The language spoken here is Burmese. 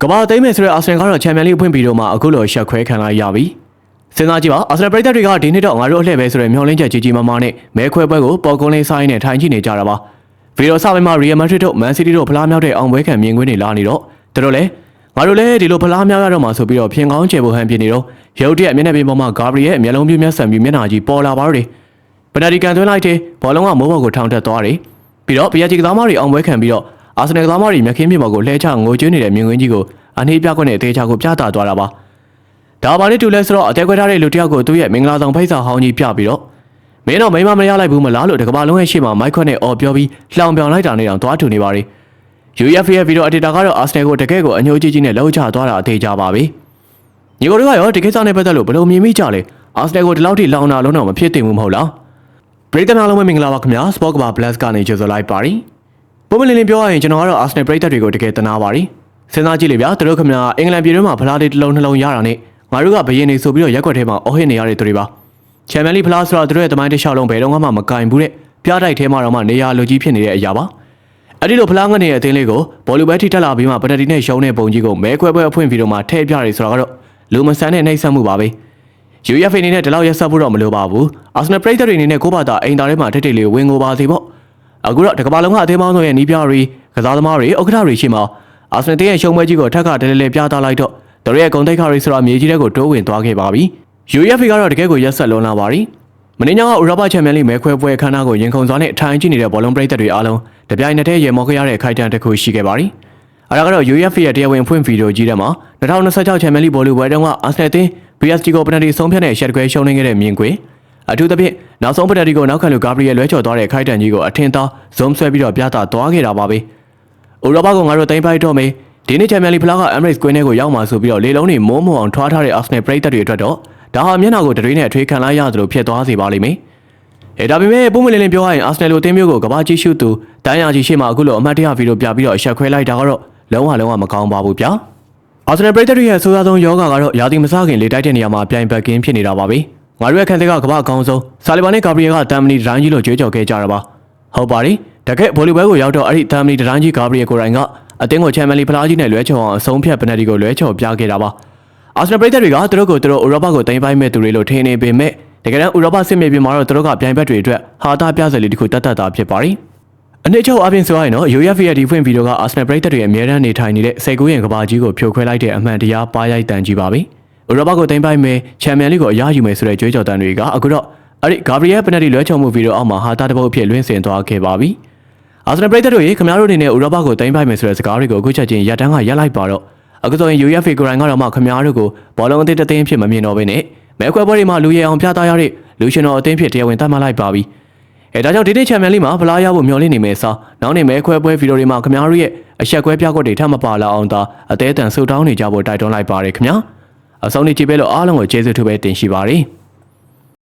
ကဘာသိမ်းမယ်ဆိုတဲ့အာဆင်ကတော့ချန်ပီယံလိဖွင့်ပြီးတော့မှအခုလိုရှက်ခွဲခံလိုက်ရပြီစဉ်းစားကြည့်ပါအာဆင်ပရိသတ်တွေကဒီနှစ်တော့ငါတို့အလှည့်ပဲဆိုတဲ့မျှော်လင့်ချက်ကြီးကြီးမားမားနဲ့မဲခွဲပွဲကိုပေါ်ကွန်လေးဆိုင်နဲ့ထိုင်ကြည့်နေကြတာပါဗီဒီယိုစာပေမှာရီယယ်မက်ဒရစ်တို့မန်စီးတီးတို့ဖလားမြောက်တဲ့အောင်ပွဲခံမြင်ကွင်းတွေလာနေတော့တို့လည်းငါတို့လည်းဒီလိုဖလားမြောက်ရတော့မှဆိုပြီးတော့ဖင်ကောင်းချေဖို့ဟန်ပြနေတော့ရုတ်တရက်မျက်နှာပြင်ပေါ်မှာဂါဘရီရဲ့မျက်လုံးပြင်းမျက်စံပြမျက်နှာကြီးပေါ်လာပါတော့တယ်ပနဒီကန်သွင်းလိုက်တဲ့ဘောလုံးကမိုးဘော်ကိုထောင်တက်သွားတယ်ပြီးတော့ပီယာဂျီကစားမတွေအောင်ပွဲခံပြီးတော့အာဆင်နယ်ကစားမတွေမျက်ခင်းပြင်ပေါ်ကိုလှဲချငိုကျွေးနေတဲ့မြင်ကွင်းကြီးကိုအနှေးပြခွင့်နဲ့အသေးချာကိုပြသသွားတာပါဒါပါလေတူလဲဆိုတော့အသေးခွဲထားတဲ့လူတစ်ယောက်ကိုသူ့ရဲ့မင်္ဂလာဆောင်ဖိတ်စာဟောင်းကြီးပြပြီးတော့မင်းတော့မိမမရလိုက်ဘူးမလားလို့တကဘာလုံးရဲ့ရှေ့မှာမိုက်ခွက်နဲ့အော်ပြောပြီးလှောင်ပြောင်လိုက်တာနဲ့တောင်သွားထူနေပါလေ UEFA ရဲ့ဗီဒီယိုအတီတာကတော့အာဆင်နယ်ကိုတကယ်ကိုအညှိုးကြီးကြီးနဲ့လှုပ်ချသွားတာအသေးချပါပဲညီကိုတို့ကရောဒီကိစ္စနဲ့ပတ်သက်လို့ဘယ်လိုမြင်မိကြလဲအာဆင်နယ်ကိုဒီလောက်ထိလောင်တာလုံးတော့မဖြစ်သင့်ဘူးမဟုတ်လားပရိသတ်များလုံးမင်္ဂလာပါခင်ဗျာစပေါ့ကဘာ Plus ကနေကြိုဆိုလိုက်ပါရီပုံမလင်းလင်းပြောရရင်ကျွန်တော်ကတော့အာဆင်နယ်ပရိသတ်တွေကိုတကယ်တနာပါရီစဉ်းစားကြည့်လေဗျာတို့ခင်ဗျာအင်္ဂလန်ပြည်တွင်းမှာဖလားလေးတစ်လုံးနှလုံးရတာနဲ့ငါတို့ကဘယင်းနေဆိုပြီးတော့ရက်ွက်ထဲမှာအော်ဟစ်နေရတဲ့သူတွေပါချန်ပီယံလိဖလားဆိုတော့တို့ရဲ့တမိုင်းတစ်လျှောက်လုံးဘယ်တော့မှမကင်ဘူးတဲ့ပြတိုက်ထဲမှာတော့မှနေရာလူကြီးဖြစ်နေတဲ့အရာပါအဲ့ဒီလိုဖလားငနေတဲ့အသင်းလေးကိုဘောလီဘဲထိတက်လာပြီးမှပနတီနဲ့ရှုံးတဲ့ပုံကြီးကိုမဲခွဲပွဲအဖွင့်ပြီးတော့မှထည့်ပြရတယ်ဆိုတော့လူမဆန်တဲ့နှိမ့်ဆက်မှုပါပဲ UEFA အနေနဲ့ဒီလောက်ရက်ဆက်ဖို့တော့မလိုပါဘူးအာဆင်နယ်ပရိသတ်တွေအနေနဲ့ကိုပါတာအိမ်သားထဲမှာထိတ်ထိတ်လေးဝင်ငိုပါသေးပေါ့အခုတော့တကဘာလုံးကအသေးမောင်းဆိုရဲ့နီးပြတွေကစားသမားတွေဥက္ကဋ္ဌတွေရှိမှာအာဆင်နယ်ရဲ့ရှုံးပွဲကြီးကိုထက်ကတလဲလဲပြသလိုက်တော့တို့ရဲ့ဂုံတိတ်ခါတွေဆိုတော့မြေကြီးတဲ့ကိုတိုးဝင်သွားခဲ့ပါပြီ UEFA ကတော့တကယ်ကိုရက်ဆက်လွန်လာပါပြီမင်းညာကဥရောပချန်ပီယံလိမဲခွဲပွဲအခမ်းအနားကိုရင်ခုန်စွာနဲ့ထိုင်ကြည့်နေတဲ့ဘောလုံးပရိသတ်တွေအားလုံးတပြိုင်နက်တည်းရေမော်ခရတဲ့အခိုက်အတန့်တစ်ခုရှိခဲ့ပါပြီအဲ့ဒါကတော့ UEFA ရဲ့တရားဝင်ဖွင့်ဗီဒီယိုကြီးထဲမှာ2026ချန်ပီယံလိဘောလုံးပွဲတုန်းကအာဆင်နယ်အသင်း PSG ကိုပနတီဆုံးဖြတ်တဲ့ရှက်ကွဲရှုံးနေခဲ့တဲ့မြင်ကွင်းအထူးသဖြင့်နောက်ဆုံးပနတီကိုနောက်ခံလူဂါဘရီယယ်လွဲချော်သွားတဲ့အခိုက်အတန့်ကြီးကိုအထင်သာဇုံဆွဲပြီးတော့ပြသသွားခဲ့တာပါပဲဥရောပကငါတို့သိမ်းပိုက်တော့မယ်ဒီနေ့ချန်ပီယံလိဖလားက Emirates ကွင်းထဲကိုရောက်မှာဆိုပြီးတော့လေလုံးတွေမိုးမုံအောင်ထွားထားတဲ့ Arsenal ပရိသတ်တွေအတွက်တော့ဒါဟာမျက်နှာကိုတရွေးနဲ့အထွေးခံလိုက်ရသလိုဖြစ်သွားစေပါလိမ့်မယ်။ဒါပေမဲ့ပုံမလင်းလင်းပြောရရင် Arsenal လိုအသင်းမျိုးကိုကဘာကြီးရှုသူတန်းရကြီးရှေ့မှာအခုလိုအမှတ်တရဗီဒီယိုပြပြီးတော့အဆက်ခွဲလိုက်တာကတော့လုံးဝမကောင်းပါဘူးဗျာ။ Arsenal ပရိသတ်တွေရဲ့အဆိုးအဆုံးယောဂကတော့ရာသီမစခင်လေတိုက်တဲ့နေရာမှာပြိုင်ဘက်ကင်းဖြစ်နေတာပါပဲ။ငါတို့ရဲ့ခံတဲ့ကကဘာအကောင်းဆုံးဆာလီဘာနဲ့ဂါဘရီယယ်ကတမ်မနီဒရိုင်းကြီးလိုကြွေးကြော်ခဲ့ကြတာပါ။ဟုတ်ပါပြီ။တကယ်ဗိုလီဘဲကိုရောက်တော့အဲ့ဒီတမ်မနီဒရိုင်းကြီးဂါဘရီယယ်ကိုယ်တိုင်ကအသင်းကိုချန်ပီယံလိဖလားကြီးနဲ့လွဲချော်အောင်အဆုံးဖြတ်ပနတီကိုလွဲချော်ပြခဲ့တာပါအာဆင်နယ်ပရိသတ်တွေကသူတို့ဥရောပကိုသိမ်းပိုက်မဲ့သူတွေလို့ထင်နေပေမဲ့တကယ်တမ်းဥရောပစစ်မြေပြင်မှာတော့သူတို့ကပြိုင်ဘက်တွေအတွက်ဟာတာပြစလေးတစ်ခုတတ်တာဖြစ်ပါတယ်အနှစ်ချုပ်အပြင်ဆိုရင်တော့ UEFA ရဲ့ဒီဖွင့်ဗီဒီယိုကအာဆင်နယ်ပရိသတ်တွေအများအားနေထိုင်နေတဲ့စိတ်ကူးရင်ကဘာကြီးကိုဖြိုခွဲလိုက်တဲ့အမှန်တရားပါရိုက်တန်ကြီးပါပဲဥရောပကိုသိမ်းပိုက်မဲ့ချန်ပီယံလိကိုအရယူမယ်ဆိုတဲ့ကြွေးကြော်တန်တွေကအခုတော့အဲ့ဒီဂါဘရီယယ်ပနတီလွဲချော်မှုဗီဒီယိုအောက်မှာဟာတာတစ်ပုတ်အဖြစ်လွှင့်စင်သွားခဲ့ပါပြီအာဆင်နယ်ပရိသတ်တို့ရေခင်ဗျားတို့အနေနဲ့ဥရောပကိုသိမ်းပိုက်မယ်ဆိုတဲ့စကားတွေကိုအခုချက်ချင်းရပ်တန်းကရပ်လိုက်ပါတော့အခုဆိုရင် UEFA ကိုယ်တိုင်ကတော့မှခင်ဗျားတို့ကိုဘောလုံးအသင်းတစ်သင်းဖြစ်မမြင်တော့ဘဲနဲ့မဲခွဲပွဲတွေမှာလူရအောင်ပြသရတဲ့လူရှင်တော်အသင်းဖြစ်တရားဝင်သတ်မှတ်လိုက်ပါပြီဒါကြောင့်ဒီနေ့ချန်ပီယံလိမှာဖလားရဖို့မျှော်လင့်နေမယ်စားနောက်နေ့မဲခွဲပွဲဗီဒီယိုတွေမှာခင်ဗျားတို့ရဲ့အဆက်ကွဲပြကွက်တွေထပ်မပါလာအောင်သာအသေးအတန်ဆုတောင်းနေကြဖို့တိုက်တွန်းလိုက်ပါရခင်ဗျာအဆုံးနေ့ကြည့်ပေးလို့အားလုံးကိုကျေးဇူးထူးပဲတင်ရှိပါတယ်